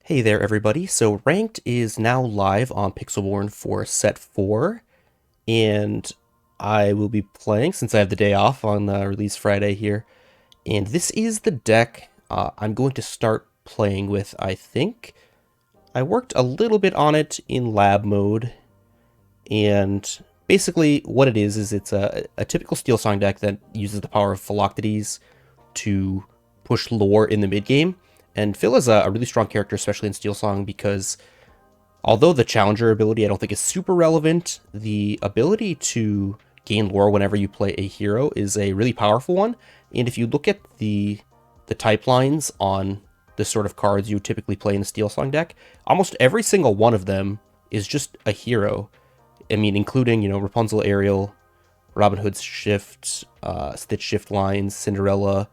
Hey there, everybody. So Ranked is now live on Pixelborn for set 4, and I will be playing since I have the day off on release Friday here. And this is the deck I'm going to start playing with, I think. I worked a little bit on it in lab mode, and basically what it is it's a typical Steelsong deck that uses the power of Philoctetes to push lore in the mid game. And Phil is a really strong character, especially in Steelsong, because although the challenger ability I don't think is super relevant, the ability to gain lore whenever you play a hero is a really powerful one. And if you look at the type lines on the sort of cards you typically play in a Steelsong deck, almost every single one of them is just a hero. I mean, including, Rapunzel, Ariel, Robin Hood's Shift, Stitch Shift lines, Cinderella,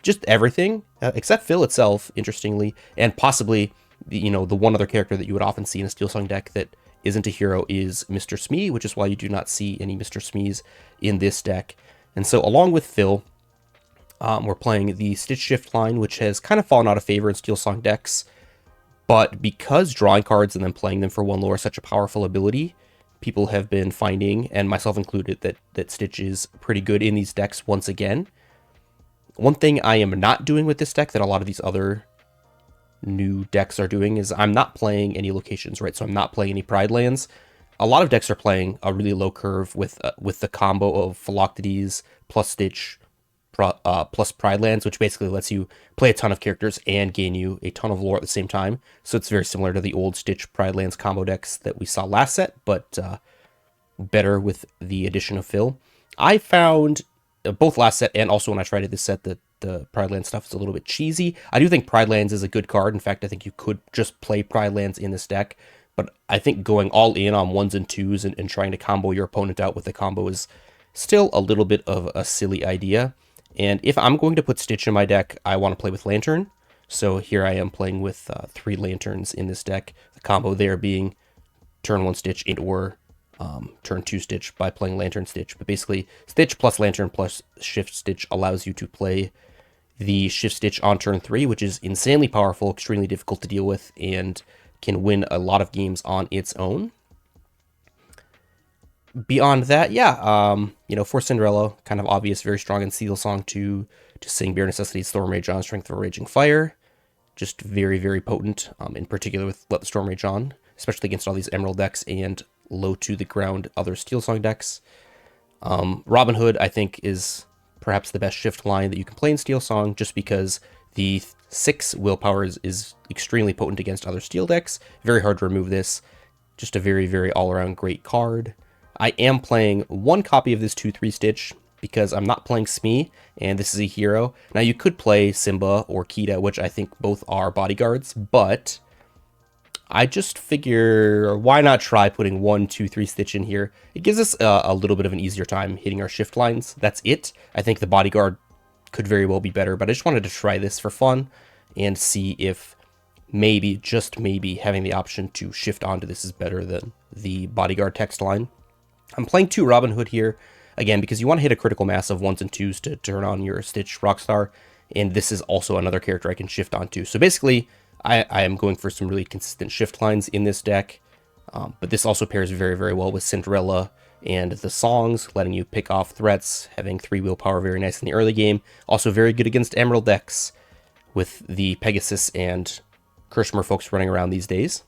just everything, except Phil itself, interestingly, and possibly the one other character that you would often see in a Steelsong deck that isn't a hero is Mr. Smee, which is why you do not see any Mr. Smees in this deck. And so along with Phil, we're playing the Stitch Shift line, which has kind of fallen out of favor in Steelsong decks, but because drawing cards and then playing them for one lore is such a powerful ability, people have been finding, and myself included, that Stitch is pretty good in these decks once again. One thing I am not doing with this deck that a lot of these other new decks are doing is I'm not playing any locations, right? So I'm not playing any Pride lands. A lot of decks are playing a really low curve with the combo of Philoctetes plus Stitch plus Pride lands, which basically lets you play a ton of characters and gain you a ton of lore at the same time. So it's very similar to the old Stitch Pride lands combo decks that we saw last set, but better with the addition of Phil. I found both last set and also when I tried it this set that the Pride Lands stuff is a little bit cheesy. I do think Pride Lands is a good card. In fact, I think you could just play Pride Lands in this deck, but I think going all in on ones and twos and trying to combo your opponent out with the combo is still a little bit of a silly idea. And if I'm going to put Stitch in my deck, I want to play with Lantern. So here I am playing with 3 Lanterns in this deck. The combo there being turn 1 Stitch or turn 2 Stitch by playing Lantern Stitch. But basically, Stitch plus Lantern plus Shift Stitch allows you to play the Shift Stitch on turn 3, which is insanely powerful, extremely difficult to deal with, and can win a lot of games on its own. Beyond that, for Cinderella, kind of obvious, very strong in Steelsong to sing Bare Necessities, Storm Rage on, Strength of a Raging Fire. Just very, very potent, in particular with Let the Storm Rage On, especially against all these Emerald decks and low to the ground other Steelsong decks. Robin Hood, I think, is perhaps the best shift line that you can play in Steelsong, just because the 6 willpower is extremely potent against other Steel decks. Very hard to remove this. Just a very, very all-around great card. I am playing one copy of this 2-3 Stitch because I'm not playing Smee, and this is a hero. Now, you could play Simba or Kita, which I think both are bodyguards, but I just figure, why not try putting 1, 2, 3 Stitch in here? It gives us a little bit of an easier time hitting our shift lines. That's it. I think the bodyguard could very well be better, but I just wanted to try this for fun and see if maybe, just maybe, having the option to shift onto this is better than the bodyguard text line. I'm playing 2 Robin Hood here, again, because you want to hit a critical mass of 1s and 2s to turn on your Stitch Rockstar, and this is also another character I can shift onto. So basically, I am going for some really consistent shift lines in this deck, but this also pairs very, very well with Cinderella and the songs, letting you pick off threats, having 3 willpower very nice in the early game. Also very good against Emerald decks with the Pegasus and Kershmer folks running around these days.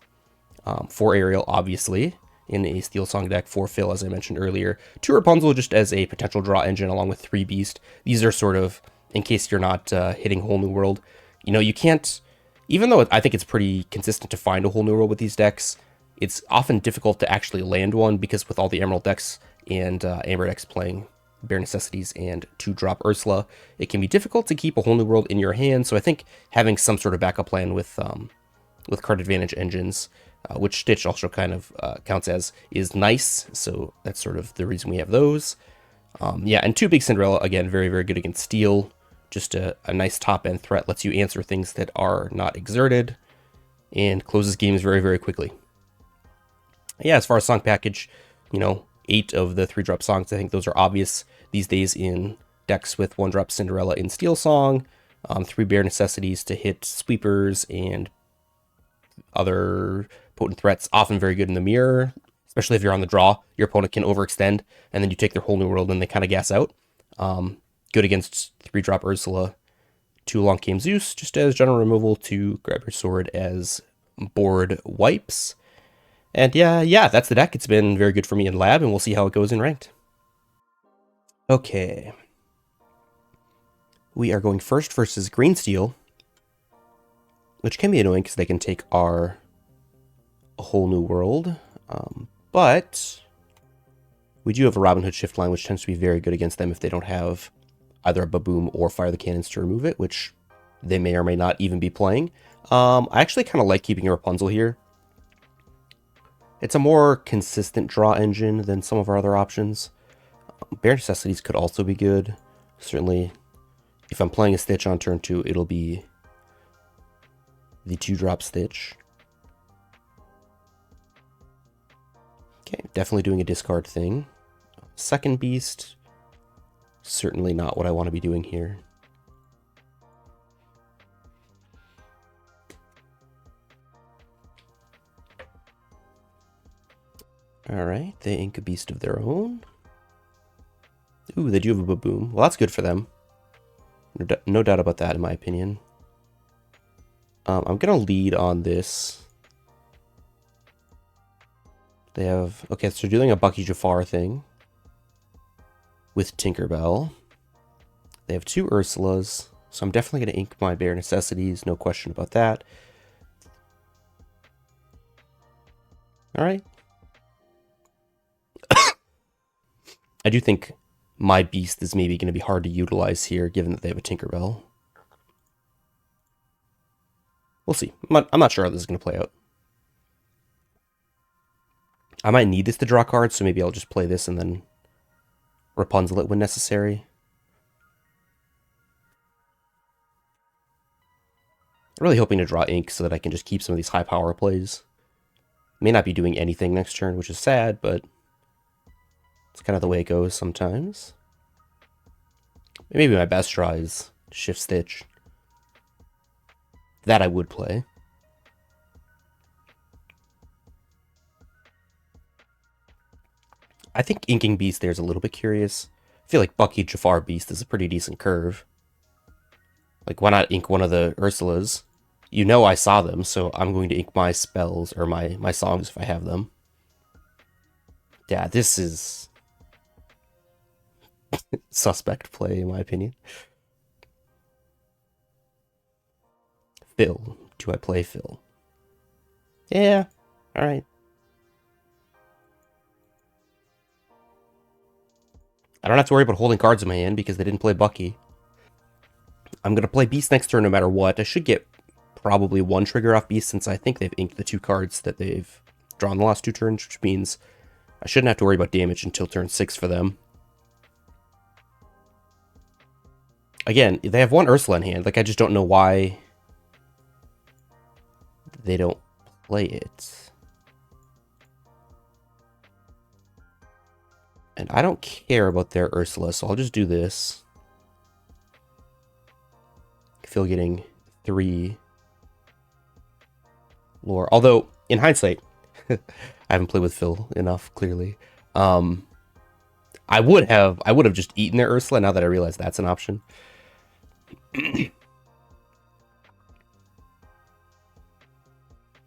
For Ariel, obviously, in a Steelsong deck. For Phil, as I mentioned earlier. 2 Rapunzel just as a potential draw engine along with 3 Beast. These are sort of, in case you're not hitting Whole New World, you can't, even though I think it's pretty consistent to find a Whole New World with these decks, it's often difficult to actually land one because with all the Emerald decks and Amber decks playing Bare Necessities and 2-drop Ursula, it can be difficult to keep a Whole New World in your hand. So I think having some sort of backup plan with card advantage engines, which Stitch also kind of counts as, is nice. So that's sort of the reason we have those. And 2 big Cinderella, again, very, very good against Steel. Just a nice top-end threat, lets you answer things that are not exerted, and closes games very, very quickly. Yeah, as far as song package, 8 of the 3-drop songs, I think those are obvious these days in decks with 1-drop Cinderella in Steelsong, 3 Bare Necessities to hit sweepers and other potent threats, often very good in the mirror, especially if you're on the draw. Your opponent can overextend, and then you take their whole new world and they kind of gas out. Good against 3-drop Ursula, 2 long came Zeus, just as general removal to grab your sword as board wipes. And yeah, that's the deck. It's been very good for me in lab, and we'll see how it goes in ranked. Okay. We are going first versus Green Steel, which can be annoying because they can take our a whole new world. But we do have a Robin Hood shift line, which tends to be very good against them if they don't have either a Baboom or Fire the Cannons to remove it, which they may or may not even be playing. I actually kind of like keeping a Rapunzel here. It's a more consistent draw engine than some of our other options. Bare Necessities could also be good. Certainly, if I'm playing a Stitch on turn 2, it'll be the 2-drop Stitch. Okay, definitely doing a discard thing. Second Beast, certainly not what I want to be doing here. Alright, they ink a beast of their own. Ooh, they do have a Baboom. Well, that's good for them. No doubt about that, in my opinion. I'm going to lead on this. They have... Okay, so they're doing a Bucky Jafar thing with Tinkerbell. They have 2 Ursulas, so I'm definitely going to ink my Bare Necessities, no question about that. Alright. I do think my beast is maybe going to be hard to utilize here, given that they have a Tinkerbell. We'll see. I'm not sure how this is going to play out. I might need this to draw cards, so maybe I'll just play this and then Rapunzel it when necessary. I'm really hoping to draw ink so that I can just keep some of these high power plays. May not be doing anything next turn, which is sad, but it's kind of the way it goes sometimes. Maybe my best draw is Shift Stitch. That I would play. I think inking Beast there is a little bit curious. I feel like Bucky Jafar Beast is a pretty decent curve. Like, why not ink one of the Ursulas? You know I saw them, so I'm going to ink my spells, or my songs if I have them. Yeah, this is suspect play, in my opinion. Phil. Do I play Phil? Yeah, alright. I don't have to worry about holding cards in my hand because they didn't play Bucky. I'm going to play Beast next turn no matter what. I should get probably 1 trigger off Beast since I think they've inked the 2 cards that they've drawn the last 2 turns, which means I shouldn't have to worry about damage until turn 6 for them. Again, they have 1 Ursula in hand. Like, I just don't know why they don't play it. And I don't care about their Ursula, so I'll just do this. Phil getting 3 lore. Although, in hindsight, I haven't played with Phil enough, clearly. I would have just eaten their Ursula now that I realize that's an option.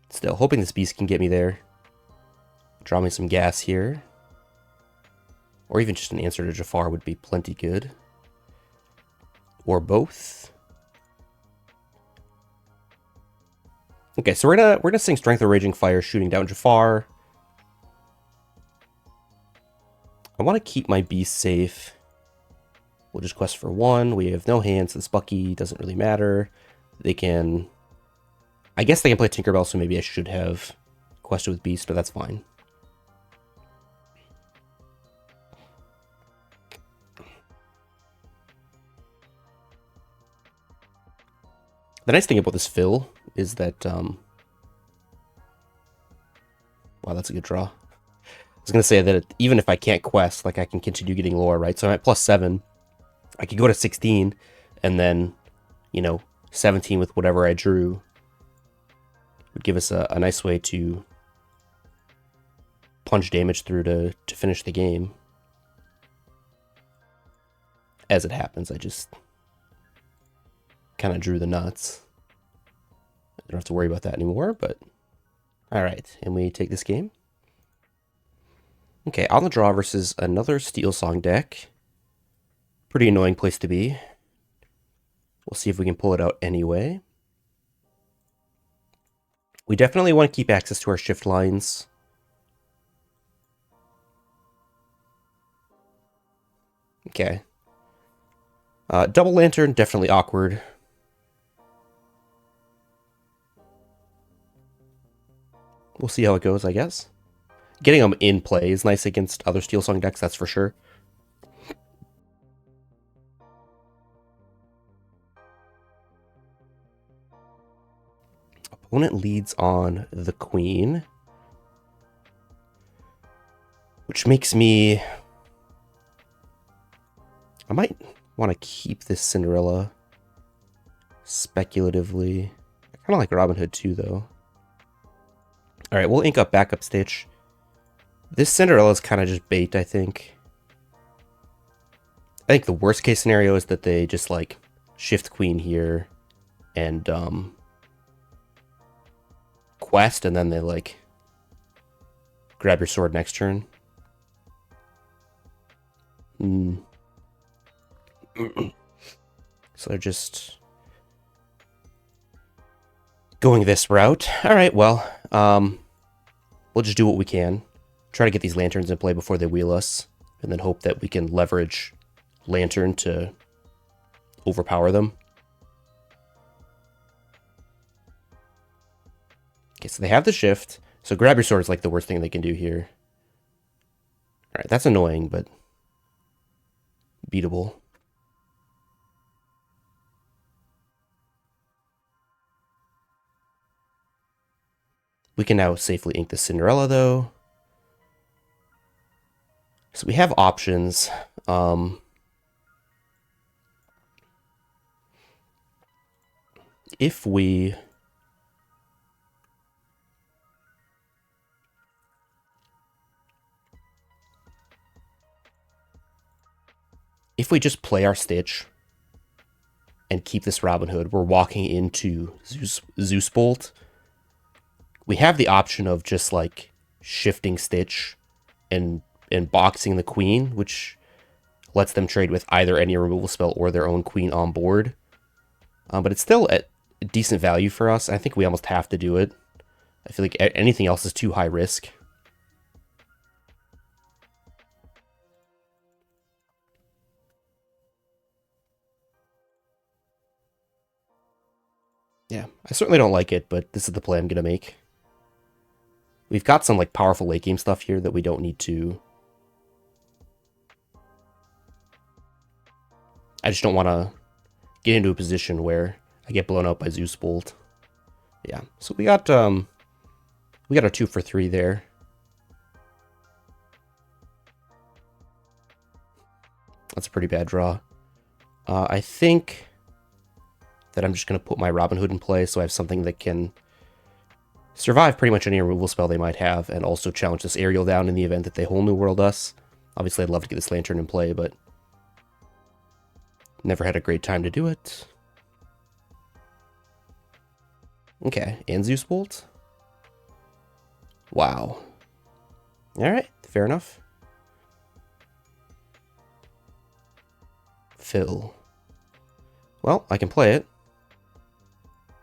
Still, hoping this beast can get me there. Draw me some gas here. Or even just an answer to Jafar would be plenty good. Or both. Okay, so we're gonna sing Strength of Raging Fire, shooting down Jafar. I want to keep my beast safe. We'll just quest for 1. We have no hands, so this Bucky doesn't really matter. They can... I guess they can play Tinkerbell, so maybe I should have quested with Beast, but that's fine. The nice thing about this Phil is that... wow, that's a good draw. I was going to say that even if I can't quest, like, I can continue getting lore, right? So I'm at +7. I could go to 16, and then, you know, 17 with whatever I drew. Would give us a nice way to punch damage through to finish the game. As it happens, I just kind of drew the nuts. I don't have to worry about that anymore, but alright, and we take this game. Okay, on the draw versus another Steelsong deck. Pretty annoying place to be. We'll see if we can pull it out anyway. We definitely want to keep access to our shift lines. Okay. Double Lantern, definitely awkward. We'll see how it goes, I guess. Getting them in play is nice against other Steelsong decks, that's for sure. Opponent leads on the Queen, which makes me... I might want to keep this Cinderella speculatively. I kind of like Robin Hood too, though. Alright, we'll ink up Backup Stitch. This Cinderella is kind of just bait, I think. I think the worst case scenario is that they just, like, shift Queen here and, quest, and then they, like, grab your sword next turn. So they're just going this route. Alright, well, we'll just do what we can. Try to get these lanterns in play before they wheel us, and then hope that we can leverage Lantern to overpower them. Okay, so they have the shift, so grab your sword is like the worst thing they can do here. Alright, that's annoying, but beatable. We can now safely ink the Cinderella, though. So we have options. If we... If we just play our Stitch and keep this Robin Hood, we're walking into Zeus Bolt. We have the option of just, like, shifting Stitch and boxing the Queen, which lets them trade with either any removal spell or their own Queen on board. But it's still at decent value for us. I think we almost have to do it. I feel like anything else is too high risk. Yeah, I certainly don't like it, but this is the play I'm going to make. We've got some, like, powerful late game stuff here that we don't need to... I just don't want to get into a position where I get blown out by Zeus Bolt. Yeah, so we got our 2 for 3 there. That's a pretty bad draw. I think that I'm just going to put my Robin Hood in play so I have something that can survive pretty much any removal spell they might have, and also challenge this Aerial down in the event that they Whole New World us. Obviously, I'd love to get this Lantern in play, but never had a great time to do it. Okay, and Zeus Bolt? Wow. Alright, fair enough. Fill. Well, I can play it.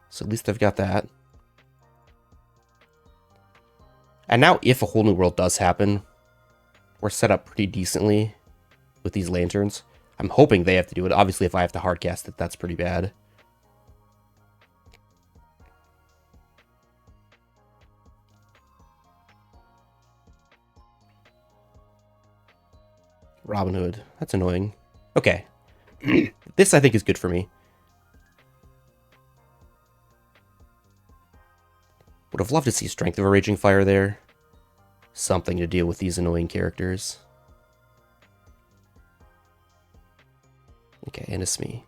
So at least I've got that. And now if a Whole New World does happen, we're set up pretty decently with these lanterns. I'm hoping they have to do it. Obviously, if I have to hardcast it, that's pretty bad. Robin Hood. That's annoying. Okay. This, I think, is good for me. Would have loved to see Strength of a Raging Fire there. Something to deal with these annoying characters. Okay, and it's me.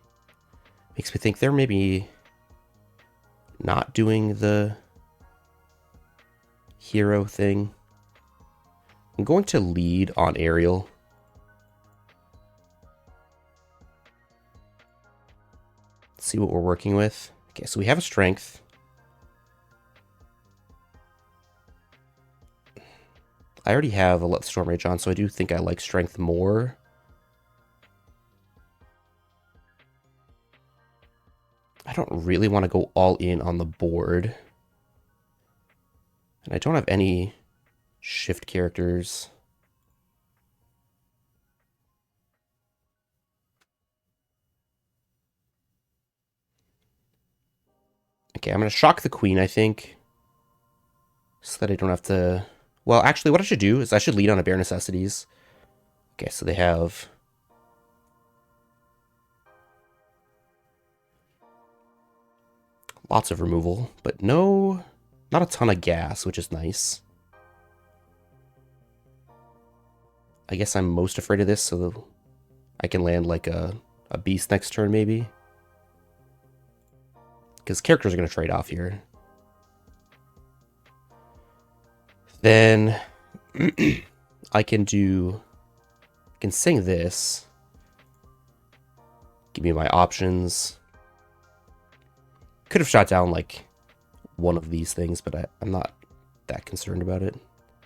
Makes me think they're maybe not doing the hero thing. I'm going to lead on aerial. Let's see what we're working with. Okay, so we have a strength. I already have a Let Storm Rage on, so I do think I like strength more. I don't really want to go all in on the board. And I don't have any shift characters. Okay, I'm going to shock the queen, I think. So that I don't have to... Well, actually, what I should do is I should lead on a bare necessities. Okay, so they have... lots of removal, but not a ton of gas, which is nice. I guess I'm most afraid of this, so I can land like a beast next turn, maybe. Because characters are going to trade off here. Then I can sing this. Give me my options. Could have shot down like one of these things, but I'm not that concerned about it.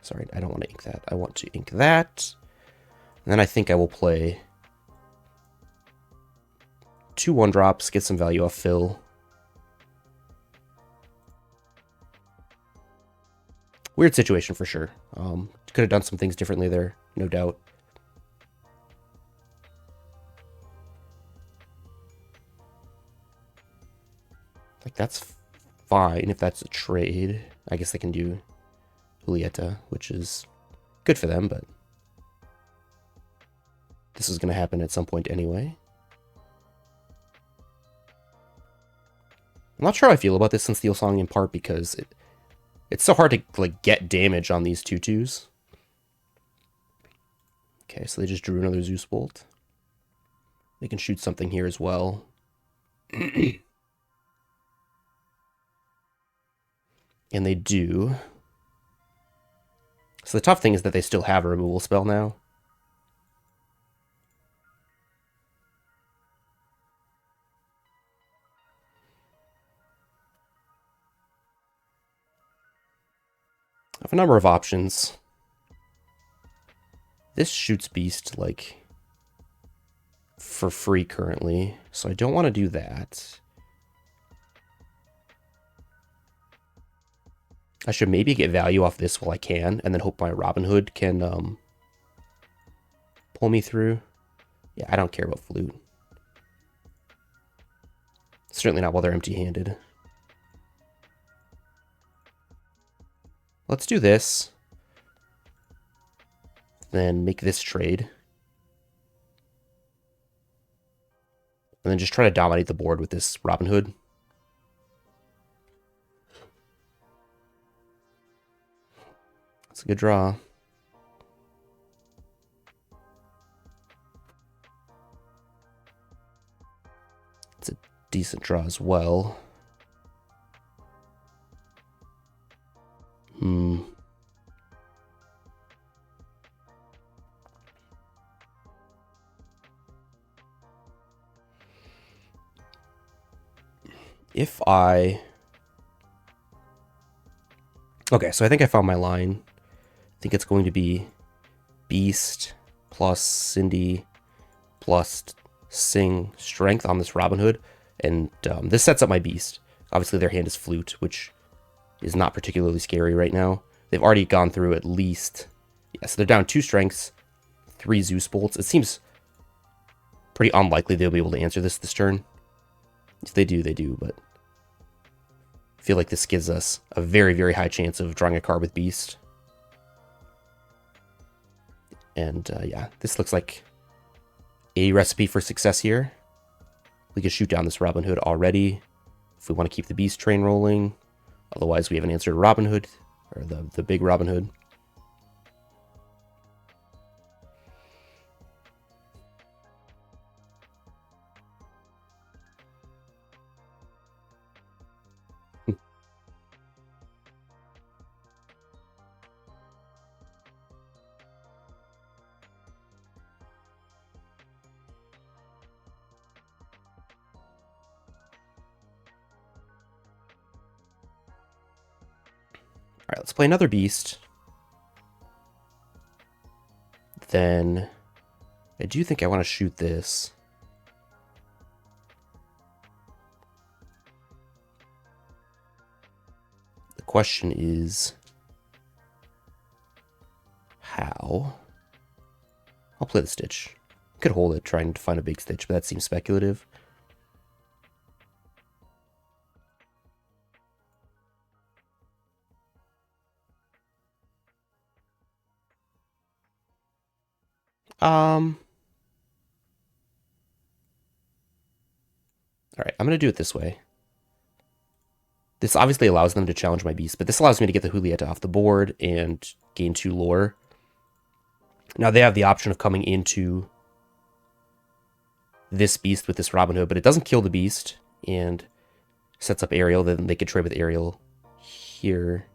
Sorry, I don't want to ink that. I want to ink that. And then I think I will play 2 1-drops, get some value off Phil. Weird situation for sure. Could have done some things differently there, no doubt. Like, that's fine if that's a trade. I guess they can do Julieta, which is good for them, but this is going to happen at some point anyway. I'm not sure how I feel about this in Steelsong, in part because it's so hard to like get damage on these 2/2s. Okay, so they just drew another Zeus Bolt. They can shoot something here as well. And they do. So the tough thing is that they still have a removal spell now. I have a number of options. This shoots Beast, like, for free currently, so I don't want to do that. I should maybe get value off this while I can, and then hope my Robin Hood can pull me through. Yeah, I don't care about Flute. Certainly not while they're empty-handed. Let's do this. Then make this trade. And then just try to dominate the board with this Robin Hood. That's a good draw. It's a decent draw as well. If I... Okay, so I think I found my line. I think it's going to be Beast plus Cindy plus Sing Strength on this Robin Hood. And this sets up my Beast. Obviously their hand is Flute, which is not particularly scary right now. They've already gone through at least... Yeah, so they're down 2 Strengths, 3 Zeus Bolts. It seems pretty unlikely they'll be able to answer this turn. If they do, they do, but... I feel like this gives us a very, very high chance of drawing a card with Beast. And yeah, this looks like a recipe for success here. We can shoot down this Robin Hood already if we want to keep the Beast train rolling. Otherwise, we have an answer to Robin Hood, or the big Robin Hood. Alright, let's play another beast. Then I do think I want to shoot this. The question is how? I'll play the Stitch. Could hold it trying to find a big Stitch, but that seems speculative. Alright, I'm going to do it this way. This obviously allows them to challenge my beast, but this allows me to get the Julieta off the board and gain 2 lore. Now they have the option of coming into this beast with this Robin Hood, but it doesn't kill the beast and sets up Ariel. Then they could trade with Ariel here.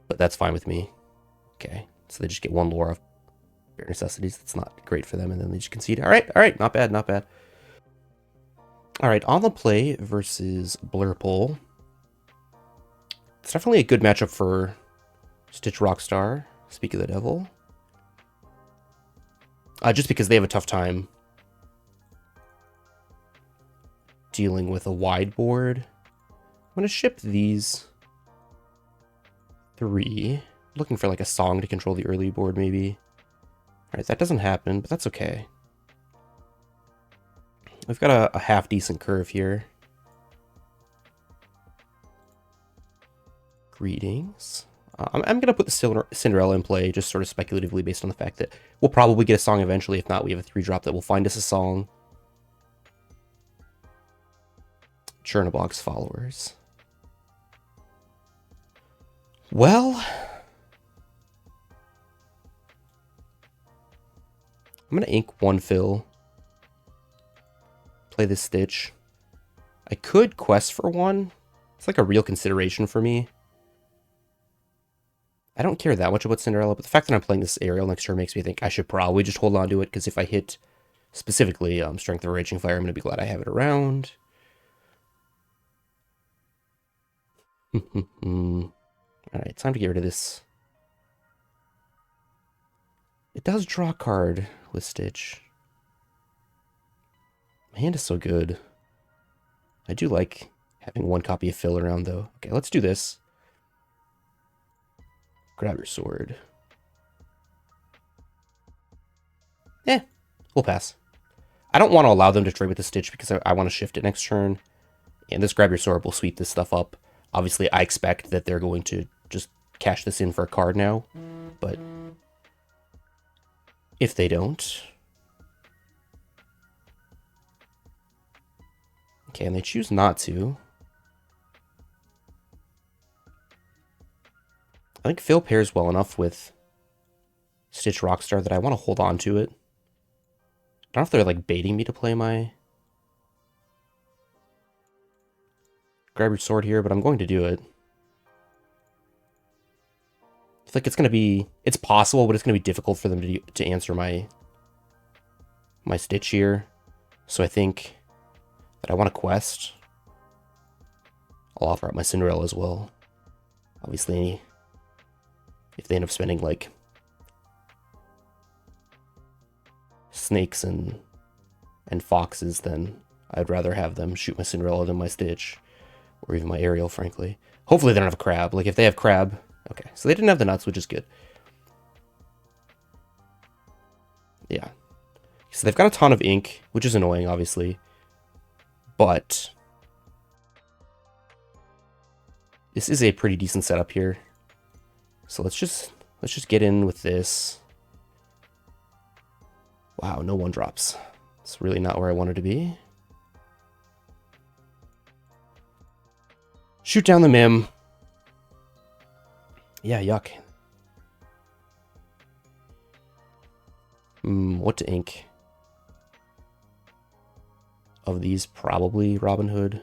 But that's fine with me. Okay, so they just get 1 lore off bare necessities. That's not great for them, and then they just concede. Alright, not bad, not bad. Alright, on the play versus Blurple. It's definitely a good matchup for Stitch Rockstar, Speak of the Devil. Just because they have a tough time dealing with a wide board. I'm going to ship these 3. Looking for like a song to control the early board, maybe. Alright, that doesn't happen, but that's okay. We've got a half-decent curve here. Greetings. I'm going to put the Cinderella in play, just sort of speculatively based on the fact that we'll probably get a song eventually. If not, we have a 3-drop that will find us a song. Chernobog's followers. Well, I'm going to ink 1 fill. Play this Stitch. I could quest for 1. It's like a real consideration for me. I don't care that much about Cinderella, but the fact that I'm playing this Ariel next turn makes me think I should probably just hold on to it, because if I hit specifically Strength of Raging Fire, I'm going to be glad I have it around. Alright, time to get rid of this. It does draw a card with Stitch. My hand is so good. I do like having 1 copy of Fill around, though. Okay, let's do this. Grab your sword. We'll pass. I don't want to allow them to trade with the Stitch because I want to shift it next turn. And this Grab Your Sword will sweep this stuff up. Obviously, I expect that they're going to just cash this in for a card now. But if they don't... Okay, and they choose not to. I think Phil pairs well enough with Stitch Rockstar that I want to hold on to it. I don't know if they're like baiting me to play my Grab Your Sword here, but I'm going to do it. I feel like it's going to be... It's possible, but it's going to be difficult for them to answer my Stitch here. So I think that I want to quest. I'll offer up my Cinderella as well. Obviously, if they end up spending like snakes and foxes, then I'd rather have them shoot my Cinderella than my Stitch, or even my Ariel, frankly. Hopefully they don't have a crab. Like if they have crab, okay. So they didn't have the nuts, which is good. Yeah. So they've got a ton of ink, which is annoying, obviously. But this is a pretty decent setup here. So let's just get in with this. Wow, no 1-drops. It's really not where I wanted to be. Shoot down the Mim. Yeah, yuck. What to ink? Of these, probably Robin Hood.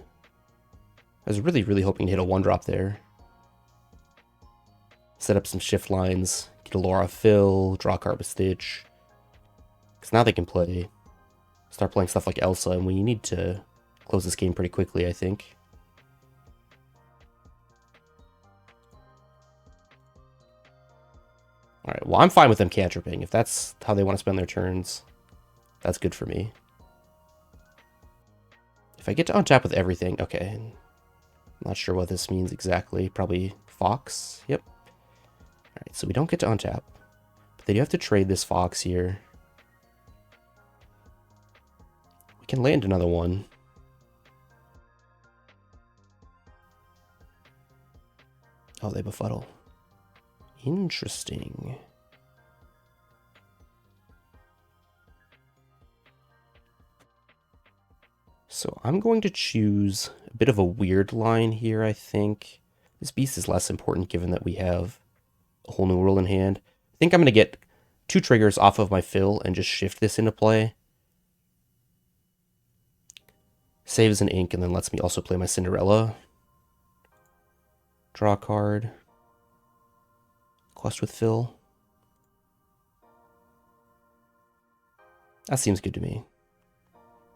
I was really, really hoping to hit a 1-drop there. Set up some shift lines, get a Laura Fill, draw a card with Stitch. Because now they can start playing stuff like Elsa, and we need to close this game pretty quickly, I think. All right, well, I'm fine with them cantripping. If that's how they want to spend their turns, that's good for me. If I get to untap with everything, okay. I'm not sure what this means exactly. Probably Fox. Yep. All right, so we don't get to untap. But they do have to trade this Fox here. We can land another one. Oh, they befuddle. Interesting. So I'm going to choose a bit of a weird line here, I think. This beast is less important given that we have a whole new world in hand. I think I'm going to get 2 triggers off of my fill and just shift this into play. Saves an ink and then lets me also play my Cinderella. Draw a card. Quest with fill. That seems good to me.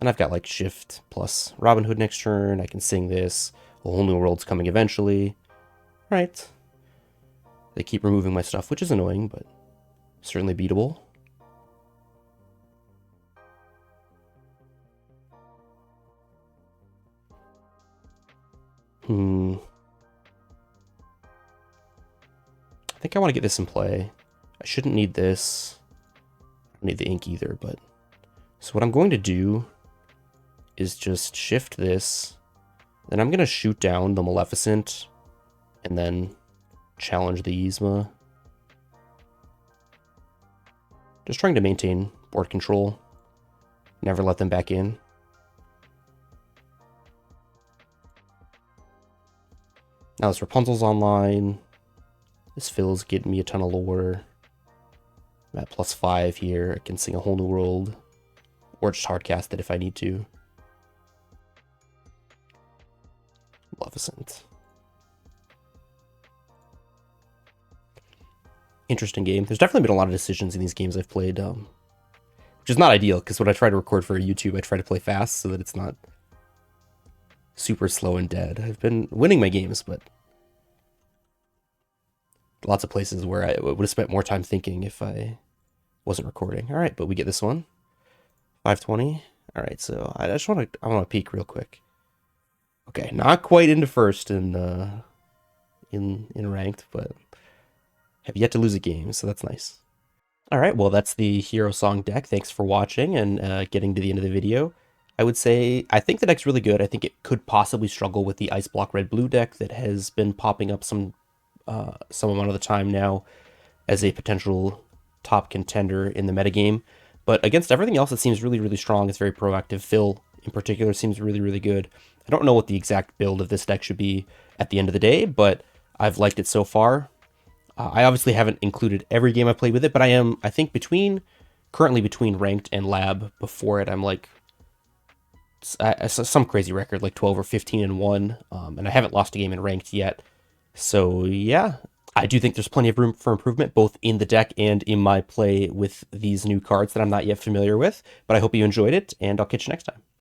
And I've got like shift plus Robin Hood next turn. I can sing this. A whole new world's coming eventually. Right. They keep removing my stuff, which is annoying, but certainly beatable. I think I want to get this in play. I shouldn't need this. I don't need the ink either, but... So what I'm going to do is just shift this. Then I'm going to shoot down the Maleficent and then challenge the Yzma. Just trying to maintain board control. Never let them back in. Now this Rapunzel's online. This Phil's getting me a ton of lore. I'm at +5 here. I can sing a whole new world. Or just hardcast it if I need to. Maleficent. Interesting game. There's definitely been a lot of decisions in these games I've played, which is not ideal, because when I try to record for YouTube, I try to play fast so that it's not super slow and dead. I've been winning my games, but lots of places where I would have spent more time thinking if I wasn't recording. All right, but we get this one. 520. All right, so I want to peek real quick. Okay, not quite into first in ranked, but have yet to lose a game, so that's nice. All right, well, that's the Herosong deck. Thanks for watching and getting to the end of the video. I would say I think the deck's really good. I think it could possibly struggle with the Ice Block Red Blue deck that has been popping up some amount of the time now as a potential top contender in the metagame. But against everything else, it seems really, really strong. It's very proactive. Phil, in particular, seems really, really good. I don't know what the exact build of this deck should be at the end of the day, but I've liked it so far. I obviously haven't included every game I played with it, but I am, I think, currently between ranked and lab. Before it, I'm like some crazy record, like 12 or 15-1, and I haven't lost a game in ranked yet. So yeah, I do think there's plenty of room for improvement, both in the deck and in my play with these new cards that I'm not yet familiar with. But I hope you enjoyed it, and I'll catch you next time.